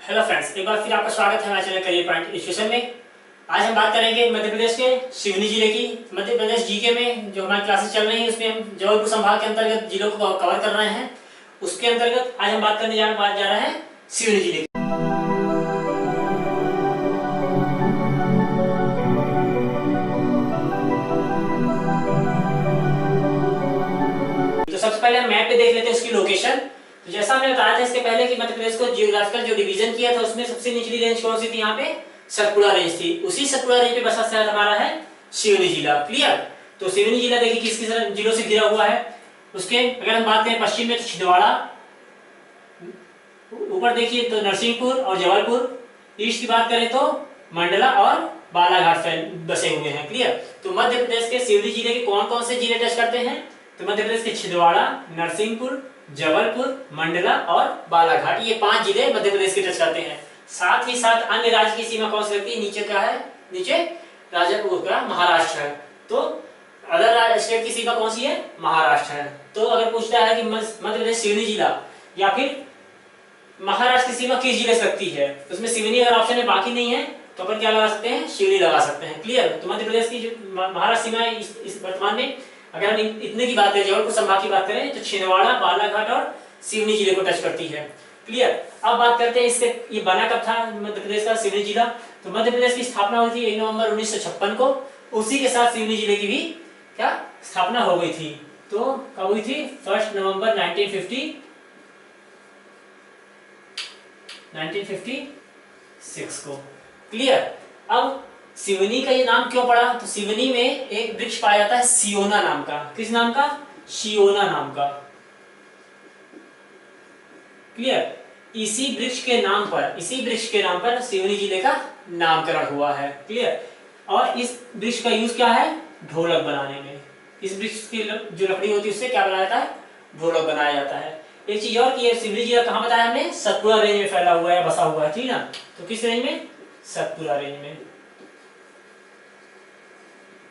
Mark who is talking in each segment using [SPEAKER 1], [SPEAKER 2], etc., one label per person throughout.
[SPEAKER 1] Hello friends, एक बार फिर आपका स्वागत है हमारे चैनल करियर पॉइंट एजुकेशन में। आज हम बात करेंगे मध्य प्रदेश के सिवनी जिले की। मध्य प्रदेश जीके में जो हमारी क्लासेस चल रही हैं उसमें हम जबलपुर संभाग के अंतर्गत जिलों को कवर कर रहे हैं। उसके अंतर्गत आज हम बात करने जा रहे हैं सिवनी जिले की। तो सबसे पहले हम मैप पे देख लेते हैं उसकी लोकेशन। तो जैसा हमने बताया था इसके पहले कि मध्य प्रदेश को जियोग्राफिकल जो डिवीजन किया था उसमें सबसे निचली रेंज कौन सी थी, यहाँ पे सतपुड़ा रेंज थी। उसी सतपुड़ा रेंज पे बसा शहर हमारा है सिवनी जिला। क्लियर। तो सिवनी जिला देखिए किस किस जिलों से घिरा हुआ है। उसके अगर हम बात करें पश्चिम में तो छिंदवाड़ा, ऊपर देखिए तो नरसिंहपुर और जबलपुर, ईस्ट की बात करें तो मंडला और बालाघाट बसे हुए हैं। क्लियर। तो मध्य प्रदेश के सिवनी जिले के कौन कौन से जिले टच करते हैं, तो मध्य प्रदेश के छिंदवाड़ा, नरसिंहपुर, जबलपुर, मंडला और बालाघाट, ये 5 जिले मध्य प्रदेश के टच करते हैं। साथ ही साथ अन्य राज्य की सीमा कौन सी लगती है, नीचे क्या है, नीचे राजस्थान का महाराष्ट्र है। तो अदर स्टेट की सीमा कौन सी है, महाराष्ट्र है। तो अगर पूछता है कि मध्य प्रदेश सिवनी जिला या फिर महाराष्ट्र की सीमा किस जिले से लगती है, तो उसमें सिवनी अगर ऑप्शन में बाकी नहीं है तो अपन क्या लगा सकते हैं, सिवनी लगा सकते हैं। क्लियर। तो मध्य प्रदेश की जो महाराष्ट्र सीमा है इस वर्तमान में अगर हम इतने की बात करें, जबलपुर संभाग की बात करें तो छिंदवाड़ा, बालाघाट और सिवनी जिले को टच करती है। क्लियर। अब बात करते हैं इसके ये बना कब था मध्य प्रदेश का सिवनी जिला। तो मध्य प्रदेश की स्थापना हुई थी 1 नवंबर 1956 को। उसी के साथ सिवनी जिले की भी क्या स्थापना हो गई थी। तो कब हुई थी, 1 नवंबर 1956 को। क्लियर। अब सिवनी का ये नाम क्यों पड़ा, तो सिवनी में एक वृक्ष पाया जाता है सियोना नाम का। किस नाम का, सियोना नाम का। क्लियर। इसी वृक्ष के नाम पर सिवनी जिले का नामकरण हुआ है। क्लियर। और इस वृक्ष का यूज क्या है, ढोलक बनाने में। इस वृक्ष की जो लकड़ी होती है उससे क्या बनाया जाता है, ढोलक बनाया जाता है। एक चीज और कि ये सिवनी जिला कहाँ बताया हमने, सतपुड़ा रेंज में फैला हुआ है, बसा हुआ है। ठीक ना। तो किस रेंज में, सतपुड़ा रेंज में।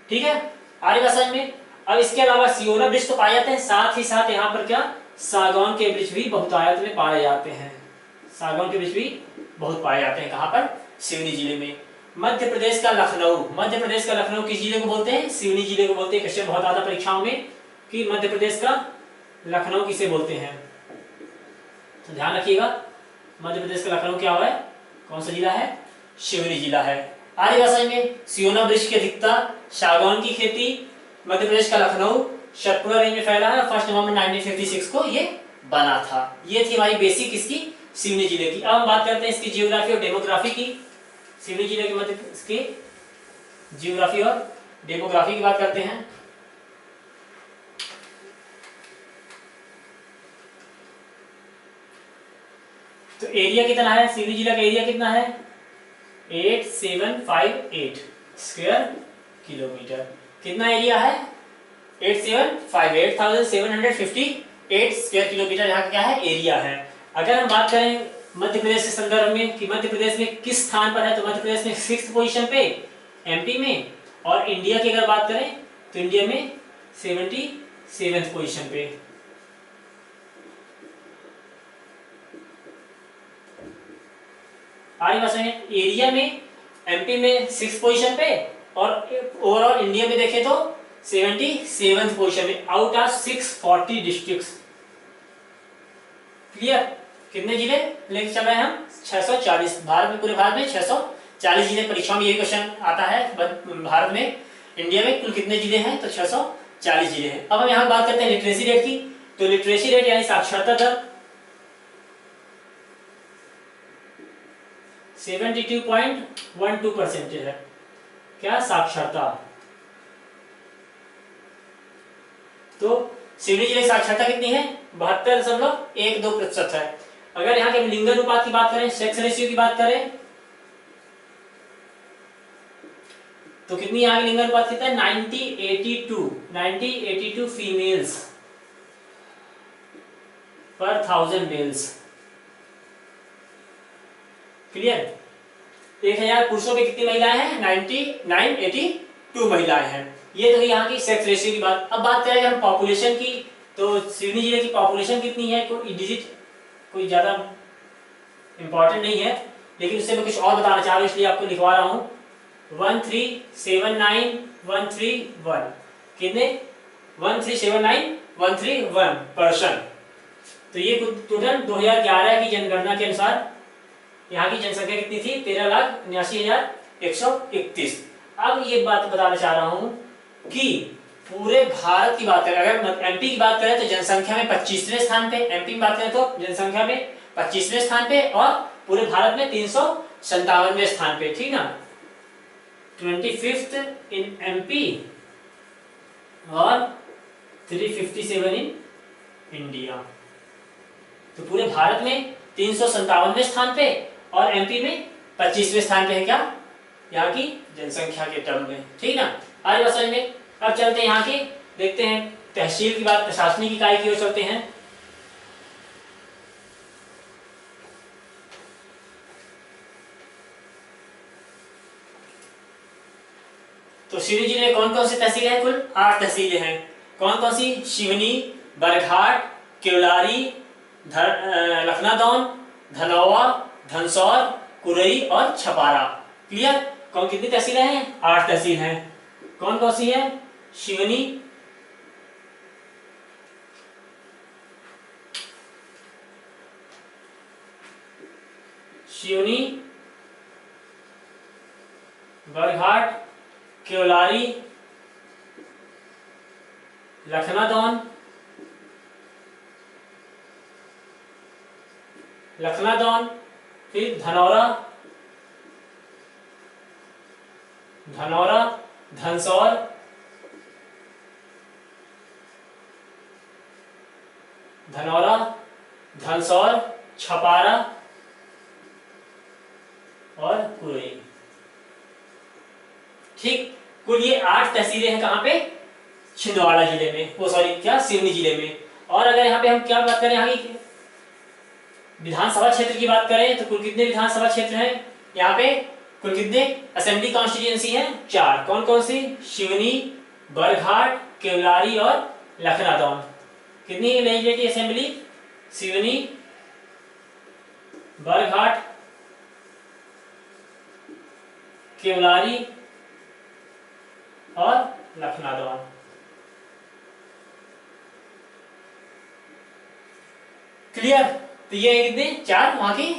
[SPEAKER 1] ठीक है, आगे बात समझ में। अब इसके अलावा सियोना वृक्ष तो पाए जाते हैं, साथ ही साथ यहाँ पर क्या सागौन के वृक्ष भी बहुतायत में पाए जाते हैं। सागौन के वृक्ष भी बहुत पाए जाते हैं। कहाँ पर, सिवनी जिले में। मध्य प्रदेश का लखनऊ किस जिले को बोलते हैं, सिवनी जिले को बोलते हैं। क्वेश्चन बहुत आता परीक्षाओं में कि मध्य प्रदेश का लखनऊ किसे बोलते हैं, तो ध्यान रखिएगा मध्य प्रदेश का लखनऊ क्या है, कौन सा जिला है, सिवनी जिला है। आगे बात समझ में। सियोना वृक्ष की अधिकता, सागौन की खेती, मध्य प्रदेश का लखनऊ, सतपुड़ा रेंज में फैला है। 1 नवंबर 1956 को ये बना था। ये थी हमारी बेसिक इसकी सिवनी जिले की। अब हम बात करते हैं इसकी जियोग्राफी और डेमोग्राफी की। सिवनी जिले के मध्य इसकी जियोग्राफी और डेमोग्राफी की बात करते हैं। तो एरिया कितना है, सिवनी जिला का एरिया कितना है, 8758 स्क्वायर किलोमीटर। कितना एरिया है, 8758 स्क्वायर किलोमीटर यहाँ क्या है, एरिया है। अगर हम बात करें मध्य प्रदेश के संदर्भ में कि मध्य प्रदेश में किस स्थान पर है, तो मध्य प्रदेश में 6th पोजीशन पे एमपी में, और इंडिया की अगर बात करें तो इंडिया में 77th पोजीशन पे। आगे बात सुनिए, एरिया में एमपी में 6th पोजीशन पे और ओवरऑल इंडिया में देखें तो 77th पोजीशन में आउट ऑफ 640 डिस्ट्रिक्ट्स। क्लियर। कितने जिले लेके चल रहे हैं हम, 640। भारत में, पूरे भारत में 640 जिले। परीक्षा में यही क्वेश्चन आता है, भारत में इंडिया में कुल कितने जिले हैं, तो 640 जिले हैं। अब हम यहाँ बात करते हैं लिटरेसी रेट की। तो लिटरेसी रेट यानी साक्षरता दर 72.12% है। क्या, साक्षरता। तो सिवनी जिले की साक्षरता कितनी है, 72.12% है। अगर यहाँ के लिंगानुपात की बात करें, सेक्स रेशियो की बात करें, तो कितनी यहाँ की लिंगानुपात कितना है, 90:82 फीमेल्स पर 1000 मेल्स। क्लियर। 1000 पुरुषों में कितनी महिलाएं हैं, 82 महिलाएं हैं। ये तो यहाँ की सेक्स रेशियो की बात। अब बात करें हम पॉपुलेशन की, तो सिवनी जिले की पॉपुलेशन कितनी है, कोई डिजिट कोई ज्यादा इंपॉर्टेंट नहीं है, लेकिन उससे मैं कुछ और बताना चाह रहा हूँ इसलिए आपको लिखवा रहा हूँ। 1379131 कितने 1379131 तो ये टोटल 2011 की जनगणना के अनुसार यहाँ की जनसंख्या कितनी थी 13,79,131। अब ये बात बताना चाह रहा हूँ कि पूरे भारत की बात करें, अगर एमपी की बात करें तो जनसंख्या में 25वें स्थान पे, एमपी की बात करें तो जनसंख्या में 25वें स्थान पे, और पूरे भारत में 357वें स्थान पे, ठीक ना, 25th इन एमपी और 357 इन इंडिया। तो पूरे भारत में 357वें स्थान पे और एमपी में 25वें स्थान पे है क्या, यहाँ की जनसंख्या के टर्म में, ठीक ना। आगे बात समझ में। अब चलते हैं यहाँ के, देखते हैं तहसील की बात, प्रशासनिक इकाई की ओर चलते हैं। तो सिवनी जिले में कौन कौन सी तहसीलें हैं? कुल 8 तहसीलें हैं। कौन कौन सी? शिवनी, बरघाट, केवलारी, लखनादौन, धनौवा, धनसौर, कुरई और छपारा। क्लियर? कौन कितनी तहसीलें हैं? 8 तहसील हैं। कौन कौन सी है? शिवनी, बरघाट, केवलारी, लखनादौन, फिर धनौरा, धनसौर, छपारा और कुरई। ठीक, कुल ये 8 तहसीलें हैं। कहाँ पे? छिंदवाड़ा जिले में, वो सॉरी क्या, सिवनी जिले में। और अगर यहाँ पे हम क्या बात करें, यहाँ की विधानसभा क्षेत्र की बात करें तो कुल कितने विधानसभा क्षेत्र हैं? यहाँ पे कुल कितने असेंबली कॉन्स्टिट्यूएंसी हैं? 4। कौन कौन सी? शिवनी, बरघाट, केवलारी और लखनादौन। कितनी लेजिस्लेटिव असेंबली? शिवनी, बरघाट, केवलारी और लखनादौन। क्लियर? तो ये कितने 4 वहां की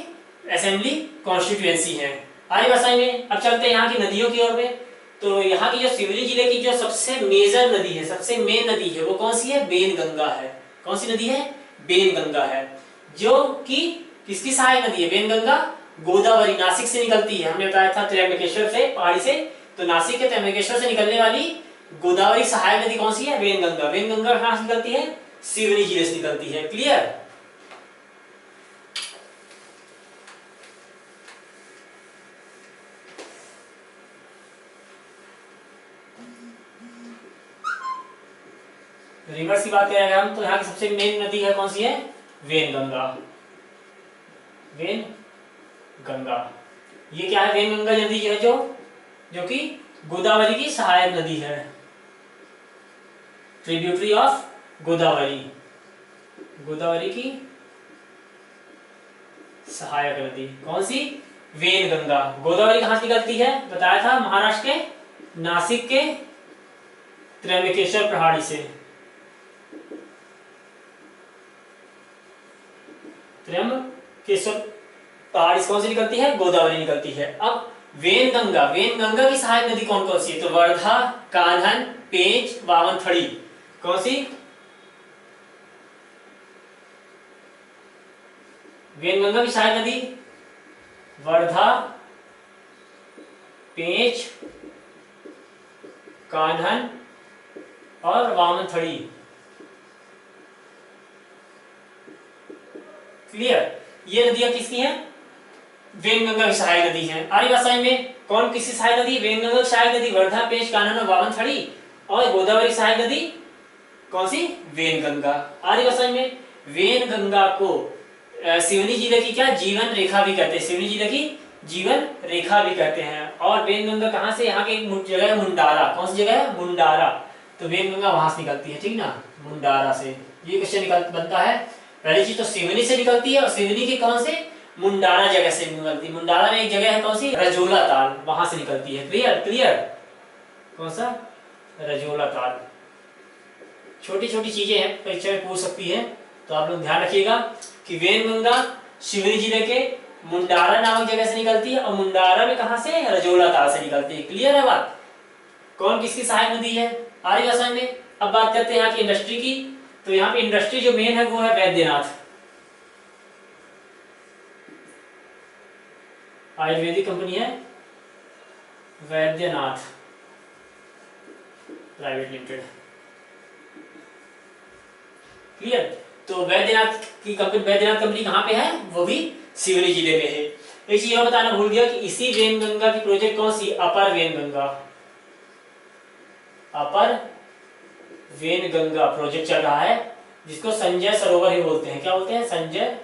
[SPEAKER 1] असेंबली कॉन्स्टिट्यूएंसी है। आगे बसाई में। अब चलते हैं यहाँ की नदियों की ओर में। तो यहाँ की जो सिवनी जिले की जो सबसे मेजर नदी है, सबसे मेन नदी है, वो कौन सी है? बेनगंगा है। कौन सी नदी है? बेनगंगा है, जो कि किसकी सहायक नदी है? बेनगंगा गोदावरी, नासिक से निकलती है। हमने बताया था त्र्यंबकेश्वर से, पहाड़ी से, तो नासिक के त्र्यंबकेश्वर से निकलने वाली गोदावरी सहायक नदी कौन सी है? वेनगंगा। वेनगंगा कहां से निकलती है? सिवनी जिले से निकलती है। क्लियर? रिवर्स की बात करें हम तो यहाँ की सबसे मेन नदी है, कौन सी है? वेनगंगा। वेनगंगा ये क्या है? वेनगंगा नदी है जो कि गोदावरी की सहायक नदी है, ट्रिब्यूटरी ऑफ गोदावरी, गोदावरी की सहायक नदी। कौन सी? वेनगंगा। गोदावरी कहां से निकलती है? बताया था महाराष्ट्र के नासिक के त्र्यंबकेश्वर पहाड़ी से। त्र्यंबकेश्वर पहाड़ी से कौन सी निकलती है? गोदावरी निकलती है। अब वेनगंगा, वेनगंगा की सहायक नदी कौन कौन सी है? तो वर्धा, कान्हन, पेंच, वामनथड़ी। कौन सी? वेनगंगा की सहायक नदी वर्धा, पेंच, कान्हन और वामनथड़ी। क्लियर? ये नदियां किसकी हैं? वेनगंगा की सहायक नदी है। आर्य भाषा में कौन किसकी सहायक नदी? वेनगंगा की सहायक नदी वर्धा, पेंच, कान्हन और वामनथड़ी। और गोदावरी की सहायक नदी कौन सी? वेनगंगा। आर्य भाषा में वेनगंगा को सिवनी जिले की क्या जीवन रेखा भी कहते हैं, सिवनी जिले की जीवन रेखा भी कहते हैं। और वेनगंगा कहां से? यहाँ की एक जगह है मुंडारा। कौन सी जगह है? मुंडारा। तो वेनगंगा वहां से निकलती है, ठीक ना, मुंडारा से। ये क्वेश्चन बनता है। पहली चीज तो सिवनी से निकलती है, और सिवनी के कौन से? मुंडारा जगह से निकलती है। मुंडारा में एक जगह है कौन सी, रजोला ताल, वहां से निकलती है। क्लियर क्लियर, कौन सा, रजोला ताल। छोटी छोटी चीजें हैं, परीक्षा में पूछ सकती है, तो आप लोग ध्यान रखिएगा कि वेनगंगा शिवनी जिले के मुंडारा नामक जगह से निकलती है और मुंडारा में कहां से, रजोला ताल से निकलती है। क्लियर है बात। कौन किसकी सहायक नदी है, आ रही समझ में। अब बात करते हैं यहाँ की इंडस्ट्री की। तो यहाँ पे इंडस्ट्री जो मेन है वो है वैद्यनाथ, आयुर्वेदिक कंपनी है वैद्यनाथ प्राइवेट लिमिटेड। क्लियर। तो वैद्यनाथ की कंपनी, वैद्यनाथ कंपनी कहाँ पे है, वो भी सिवनी जिले में है। एक चीज और बताना भूल गया कि इसी वेनगंगा की प्रोजेक्ट कौन सी, अपर वेनगंगा, अपर वेनगंगा प्रोजेक्ट चल रहा है, जिसको संजय सरोवर ही बोलते हैं। क्या बोलते हैं, संजय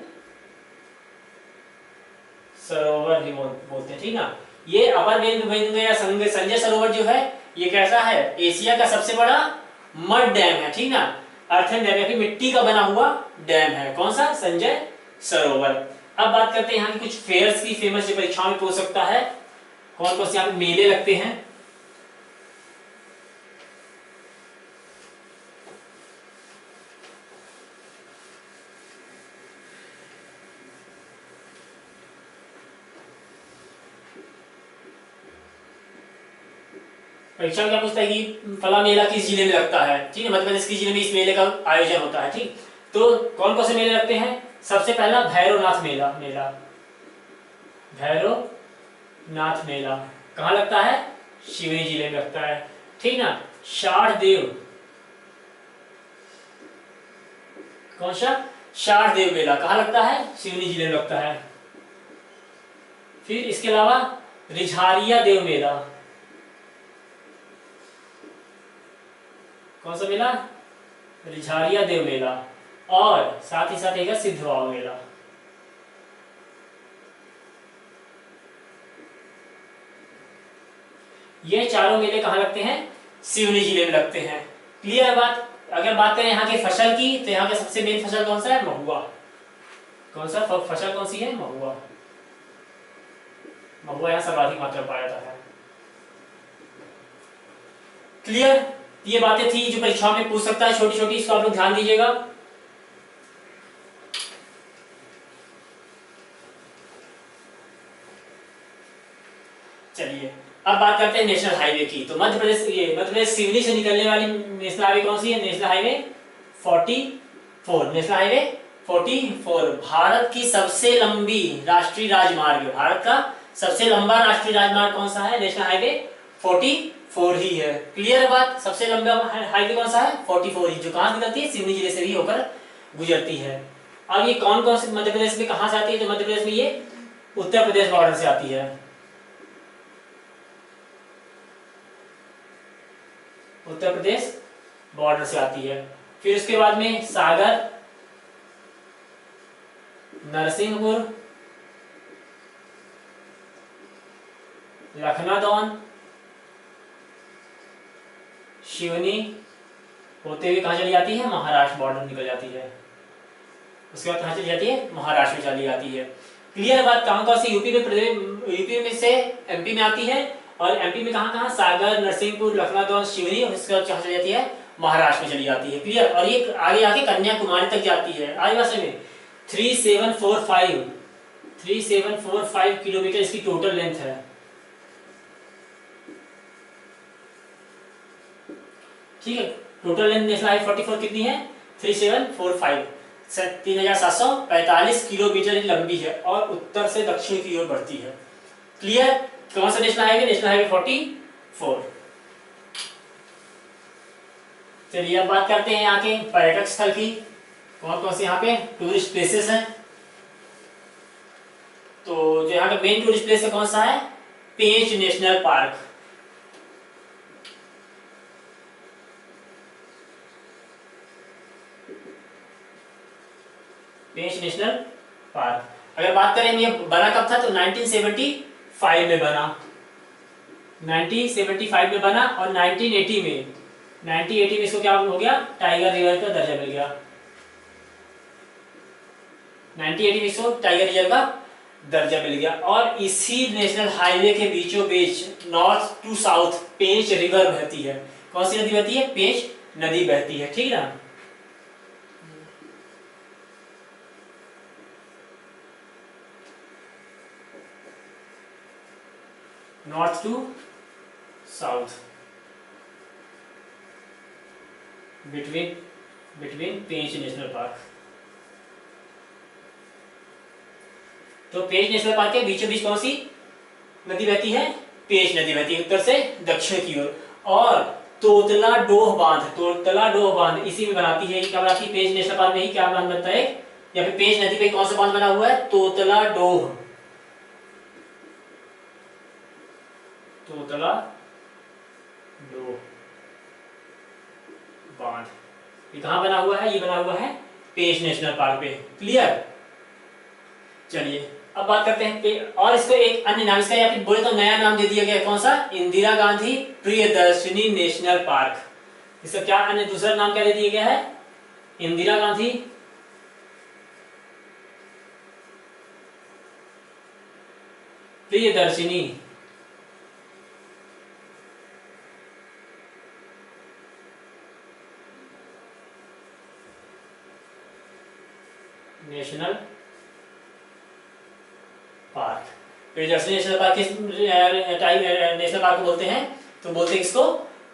[SPEAKER 1] सरोवर ही बोलते हैं, ठीक ना। ये अपर वेनगंगा या संजय सरोवर जो है, ये कैसा है, एशिया का सबसे बड़ा मड डैम है, ठीक ना। अर्थन डैम या फिर मिट्टी का बना हुआ डैम है। कौन सा, संजय सरोवर। अब बात करते हैं यहाँ की कुछ फेयर्स की, फेमस जो परीक्षाओं में पूछ सकता है। कौन कौन से यहाँ पे मेले लगते हैं। परीक्षा में क्या पूछता है कि फला मेला किस जिले में लगता है, ठीक है, मध्य प्रदेश किस जिले में इस मेले का आयोजन होता है, ठीक। तो कौन कौन से मेले लगते हैं, सबसे पहला भैरवनाथ मेला, भैरवनाथ मेला कहाँ लगता है, शिवनी जिले में लगता है, ठीक ना। शारदेव, कौन सा, शारदेव मेला कहाँ लगता है, शिवनी जिले में लगता है। फिर इसके अलावा रिझारिया देव मेला, कौन सा मेला, रिझारिया देव मेला। और साथ ही साथ एक सिद्धवाव मेला। ये चारों मेले कहाँ लगते हैं, सिवनी जिले में लगते हैं। क्लियर है बात। अगर बात करें यहाँ के फसल की, तो यहाँ के सबसे मेन फसल कौन सा है, महुआ। कौन सा फसल कौन सी है, महुआ। महुआ यहाँ सर्वाधिक मात्रा में पाया जाता है। क्लियर। ये बातें थी जो परीक्षाओं में पूछ सकता है, छोटी छोटी, इसको आप लोग ध्यान दीजिएगा। चलिए अब बात करते हैं नेशनल हाईवे की। तो मध्य प्रदेश सिवनी से निकलने वाली नेशनल हाईवे कौन सी है, national highway 44। National highway 44 Bharat की सबसे लंबी राष्ट्रीय राजमार्ग, भारत का सबसे लंबा राष्ट्रीय राजमार्ग कौन सा है, नेशनल हाईवे 44 ही है। क्लियर बात। सबसे लंबा हाईवे कौन सा है, 44 ही, जो कहां से निकलती है, सिवनी जिले से भी होकर गुजरती है। अब ये कौन कौन से मध्य प्रदेश में कहां से आती है, तो मध्य प्रदेश में ये उत्तर प्रदेश बॉर्डर से आती है, उत्तर प्रदेश बॉर्डर से आती है। फिर उसके बाद में सागर, नरसिंहपुर, लखनादौन, शिवनी होते हुए कहाँ चली जाती है, महाराष्ट्र बॉर्डर निकल जाती है। उसके बाद कहाँ चली जाती है, महाराष्ट्र में चली जाती है। क्लियर बात। कहाँ कहाँ से, यूपी में से एमपी में आती है, और एमपी में कहाँ कहाँ, सागर, नरसिंहपुर, लखनादौन, शिवनी, और इसके बाद कहाँ चली जाती है, महाराष्ट्र में चली जाती है। क्लियर। और ये आगे आके कन्याकुमारी तक जाती है। आगे भाषा में 3745 किलोमीटर इसकी टोटल लेंथ है। ठीक है। टोटल लेंथ नेशनल हाईवे 44 कितनी है, 3745, 3745 किलोमीटर लंबी है और उत्तर से दक्षिण की ओर बढ़ती है। क्लियर। कौन सा नेशनल हाईवे, नेशनल हाईवे 44। चलिए अब बात करते हैं यहाँ के पर्यटक स्थल की। कौन कौन से यहाँ पे टूरिस्ट प्लेसेस हैं। तो जो यहाँ का मेन टूरिस्ट प्लेस है कौन सा है, पेंच नेशनल पार्क। पेंच नेशनल पार्क। अगर बात करें ये बना कब था, तो 1975 में बना, 1975 में बना, और 1980 में इसको क्या हो गया, टाइगर रिजर्व का दर्जा मिल गया। 1980 में इसको टाइगर रिजर्व का दर्जा मिल गया। और इसी नेशनल हाईवे के बीचों बीच north to south Pench river बहती है। कौन सी नदी बहती है? पेंच नदी बहती है, ठीक ना। North to south between Pench national park. तो पेंच नेशनल पार्क के बीचों बीच कौन सी नदी बहती है? पेंच नदी बहती है, उत्तर से दक्षिण की ओर। और तोतला डोह बांध इसी में बनाती है। क्या बनाती है? पेंच नेशनल पार्क में ही क्या बांध बनता है? या फिर पेंच नदी पे कौन सा बांध बना हुआ है? तोतला डोह बांध। ये कहां बना हुआ है? ये बना हुआ है पेंच नेशनल पार्क पे। क्लियर? चलिए अब बात करते हैं और इसको एक अन्य नाम, इसका या फिर बोले तो नया नाम दे दिया गया। कौन सा? Indira Gandhi Priyadarshini national park. इसका क्या अन्य दूसरा नाम क्या दे दिया गया है? Indira Gandhi Priyadarshini national park. Priyadarshini national park किस नेशनल पार्क को बोलते हैं? तो बोलते हैं इसको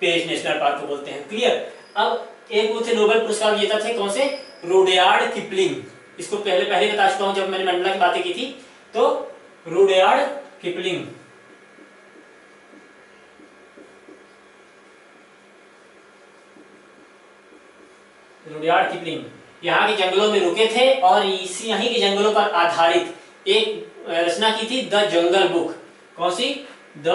[SPEAKER 1] पेंच नेशनल पार्क को बोलते हैं। क्लियर? अब एक वो थे नोबेल पुरस्कार विजेता थे, कौन से? Rudyard Kipling. इसको पहले बता चुका हूं जब मैंने मंडला की बातें की थी। तो रुडयार्ड किपलिंग यहाँ के जंगलों में रुके थे और इसी यहीं के जंगलों पर आधारित एक रचना की थी, द जंगल बुक। कौन सी? The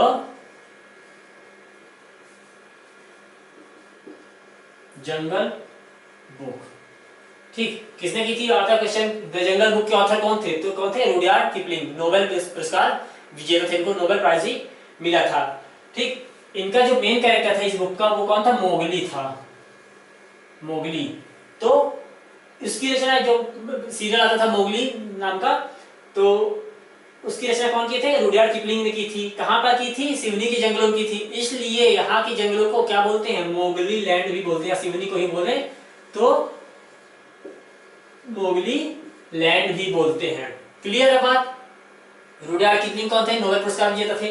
[SPEAKER 1] jungle book. ठीक, किसने की थी? आता क्वेश्चन, द जंगल बुक के ऑथर कौन थे? तो कौन थे? Rudyard Kipling. नोबेल पुरस्कार विजेता थे, इनको नोबेल प्राइज ही मिला था। ठीक, इनका जो मेन कैरेक्टर था इस बुक का वो कौन था? मोगली था। मोगली। तो इसकी रचना, जो सीरियल आता था मोगली नाम का, तो उसकी रचना कौन किए थे? रुडयार्ड किपलिंग ने की थी। कहां पर की थी? सिवनी के जंगलों में की थी। इसलिए यहाँ के जंगलों को क्या बोलते हैं? मोगली लैंड भी बोलते हैं, या सिवनी को ही बोले तो मोगली लैंड भी बोलते हैं। क्लियर है बात? रुडयार्ड किपलिंग कौन थे? नोबेल पुरस्कार विजेता थे।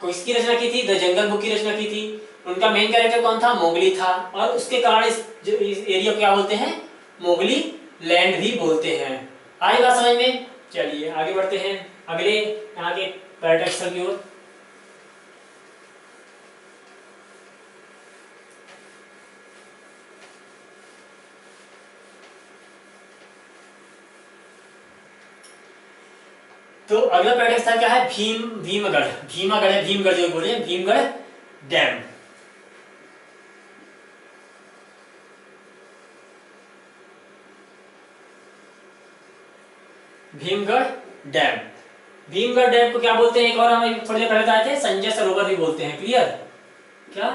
[SPEAKER 1] किसकी रचना की थी? द जंगल बुक की रचना की थी। उनका मेन कैरेक्टर कौन था? मोगली था। और उसके कारण इस एरिया को क्या बोलते हैं? मोगली लैंड भी बोलते हैं। आई बात समझ में? चलिए आगे बढ़ते हैं अगले यहाँ के पर्यटक की ओर। तो अगला पर्यटक स्थल क्या है? भीमगढ़ है, भीमगढ़ जो बोले, भीमगढ़ डैम। भीमगढ़ डैम को क्या बोलते हैं? एक और हम थोड़ी देर पहले आए थे, संजय सरोवर भी बोलते हैं। क्लियर? क्या?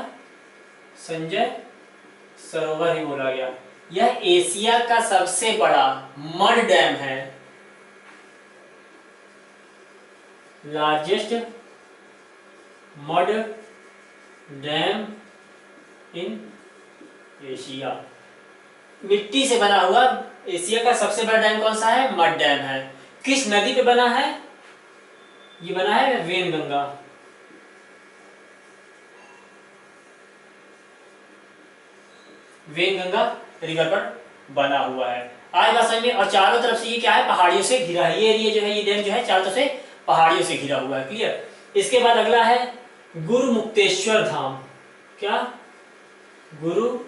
[SPEAKER 1] संजय सरोवर ही बोला गया। यह एशिया का सबसे बड़ा मड डैम है। Largest mud dam in Asia. मिट्टी से बना हुआ एशिया का सबसे बड़ा डैम कौन सा है? मड डैम है। किस नदी पे बना है? ये बना है वेनगंगा। वेनगंगा रिवर पर बना हुआ है। आज बात समझ में? और चारों तरफ से ये क्या है? पहाड़ियों से घिरा है। ये एरिया जो है, ये डैम जो है चारों तरफ से पहाड़ियों से घिरा हुआ है। क्लियर? इसके बाद अगला है गुरु मुक्तेश्वर धाम। क्या? गुरु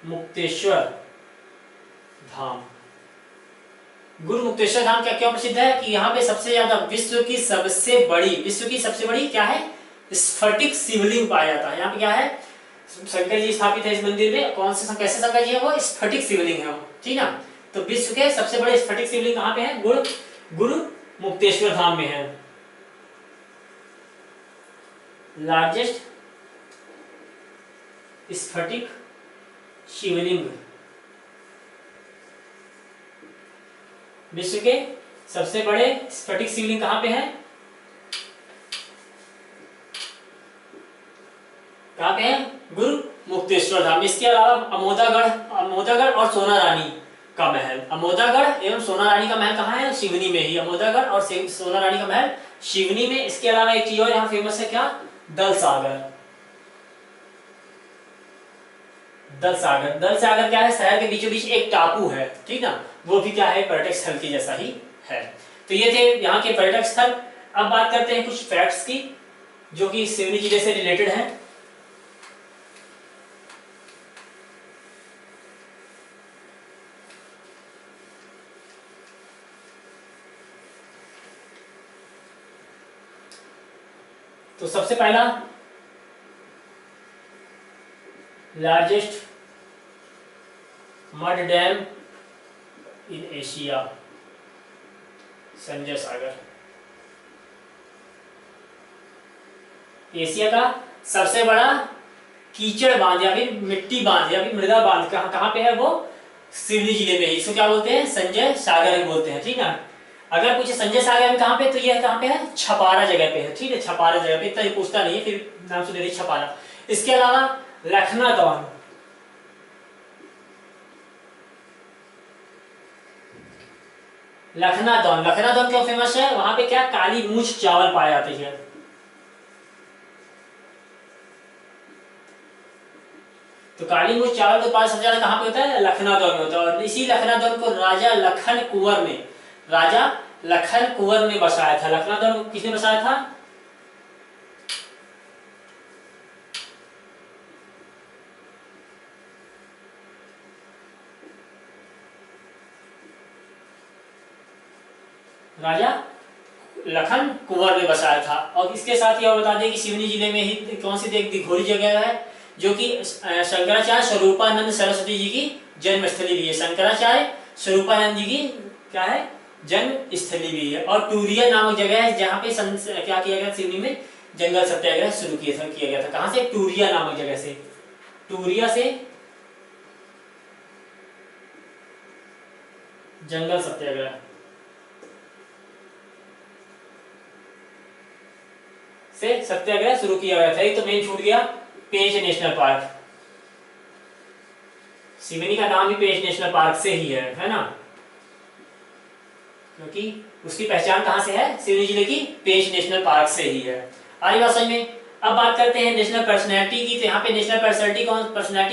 [SPEAKER 1] मुक्तेश्वर धाम। गुरु मुक्तेश्वर धाम क्या क्यों प्रसिद्ध है? कि यहाँ पे सबसे ज्यादा विश्व की सबसे बड़ी क्या है? स्फटिक शिवलिंग पाया जाता है। यहाँ पे क्या है? शंकर जी स्थापित है इस मंदिर में। कौन से कैसे शंकर जी है? वो स्फटिक शिवलिंग है, ठीक ना। तो विश्व के सबसे बड़े स्फटिक शिवलिंग कहाँ पे है? गुरु मुक्तेश्वर धाम में है। लार्जेस्ट स्फटिक शिवलिंग विश्व के सबसे बड़े स्फटिक शिवलिंग कहाँ पे है? कहाँ पे है? गुरु मुक्तेश्वर धाम। इसके अलावा अमोदागढ़ और सोना रानी का महल। अमोदागढ़ एवं सोना रानी का महल कहाँ है? शिवनी में ही। अमोदागढ़ और सोना रानी का महल शिवनी में। इसके अलावा एक चीज और यहाँ फेमस है, क्या? दल सागर। दल सागर, दल सागर क्या है? शहर के बीचों बीच एक टापू है, ठीक ना, वो भी क्या है? पर्यटक स्थल के जैसा ही है। तो ये थे यहाँ के पर्यटक स्थल। अब बात करते हैं कुछ फैक्ट्स की जो कि सिवनी जिले से रिलेटेड है। तो सबसे पहला, largest mud dam in Asia, Sanjay Sagar. Asia का सबसे बड़ा कीचड़ बांध या फिर मिट्टी बांध या फिर मृदा बांध कहाँ पे है? वो सिवनी जिले में ही। इसको क्या बोलते हैं? संजय सागर बोलते हैं, ठीक है। अगर पूछे संजय सागर में कहाँ पे, तो ये कहाँ पे है? छपारा जगह पे है, ठीक है, छपारा जगह पे। इतना ही पूछता नहीं है, फिर नाम से दे रही छपारा। इसके अलावा लखनादौन, लखनादौन क्यों फेमस है? वहां पे क्या? काली मूछ चावल पाए जाते हैं। तो काली मूछ चावल का उत्पादन सबसे ज्यादा कहाँ पे होता है? लखनादौन में होता है। और इसी लखनादौन को राजा लखन कुंवर ने बसाया था। लखनादौन को किसने बसाया था? राजा लखन कुंवर ने बसाया था। और इसके साथ ही और बता दें कि सिवनी जिले में ही कौन सी एक दिघोरी जगह है जो कि शंकराचार्य स्वरूपानंद सरस्वती जी की जन्मस्थली भी है। शंकराचार्य स्वरूपानंद जी की क्या है? जन्मस्थली भी है। और टूरिया नामक जगह है जहाँ पे क्या किया गया? सिवनी में जंगल सत्याग्रह शुरू किया गया था। कहाँ से? टूरिया नामक जगह से। टूरिया से जंगल सत्याग्रह से सत्याग्रह शुरू किया गया था। ये तो मेन छूट गया, पेंच नेशनल पार्क। सिवनी का नाम भी पेंच नेशनल पार्क से ही है ना, क्योंकि उसकी पहचान कहां से है? सिवनी जिले की पेंच नेशनल पार्क से ही है। आगे बात समझ में। अब बात करते हैं नेशनल पर्सनैलिटी की। तो यहाँ पे नेशनल पर्सनैलिटी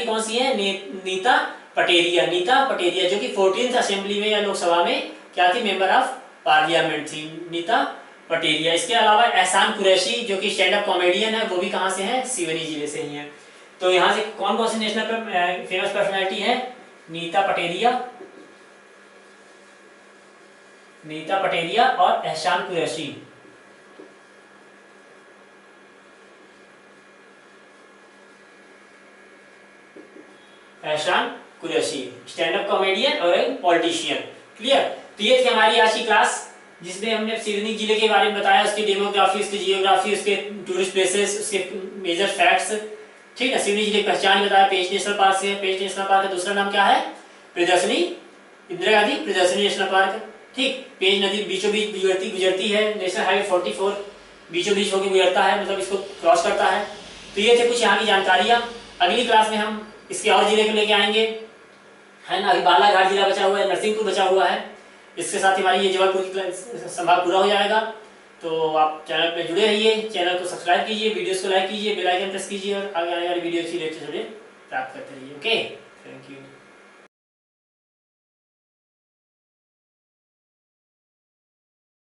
[SPEAKER 1] कौन सी है? नीता पटेरिया जो कि 14th असेंबली में या लोकसभा में क्या थी? मेंबर ऑफ पार्लियामेंट थी, नीता पटेरिया। इसके अलावा एहसान कुरैशी जो कि स्टैंड अप कॉमेडियन है, वो भी कहां से है? सिवनी जिले से ही है। तो यहाँ से कौन कौन सी नेशनल फेमस पर्सनैलिटी है? नीता पटेरिया और एहसान कुरैशी। एहसान कुरैशी स्टैंड अप कॉमेडियन और एक पॉलिटिशियन। क्लियर? तो ये थी हमारी आज की क्लास जिसमें हमने सिवनी जिले के बारे में बताया, उसकी डेमोग्राफी, उसकी जियोग्राफी, उसके टूरिस्ट प्लेसेस, उसके मेजर फैक्ट्स, ठीक है। सिवनी जिले की पहचान बताया, पेंच नेशनल पार्क से। पेंच नेशनल पार्क का दूसरा नाम क्या है? प्रियदर्शनी, इंदिरा गांधी प्रियदर्शनी नेशनल पार्क, ठीक। पेंच नदी बीचों बीच गुजरती है। नेशनल हाईवे 44 बीचों बीच होकर गुजरता है, मतलब इसको क्रॉस करता है। तो ये थे कुछ यहाँ की जानकारियाँ। अगली क्लास में हम इसके और जिले को लेके आएंगे, है ना। अभी बालाघाट जिला बचा हुआ है, नरसिंहपुर बचा हुआ है। इसके साथ हमारी ये जबलपुर की संभाग पूरा हो जाएगा। तो आप चैनल पे जुड़े रहिए, चैनल को सब्सक्राइब कीजिए, वीडियोस को लाइक कीजिए, बेल आइकन प्रेस कीजिए और आगे आने वाली वीडियो की लेटेस्ट अपडेट प्राप्त करते रहिए। Okay, thank you.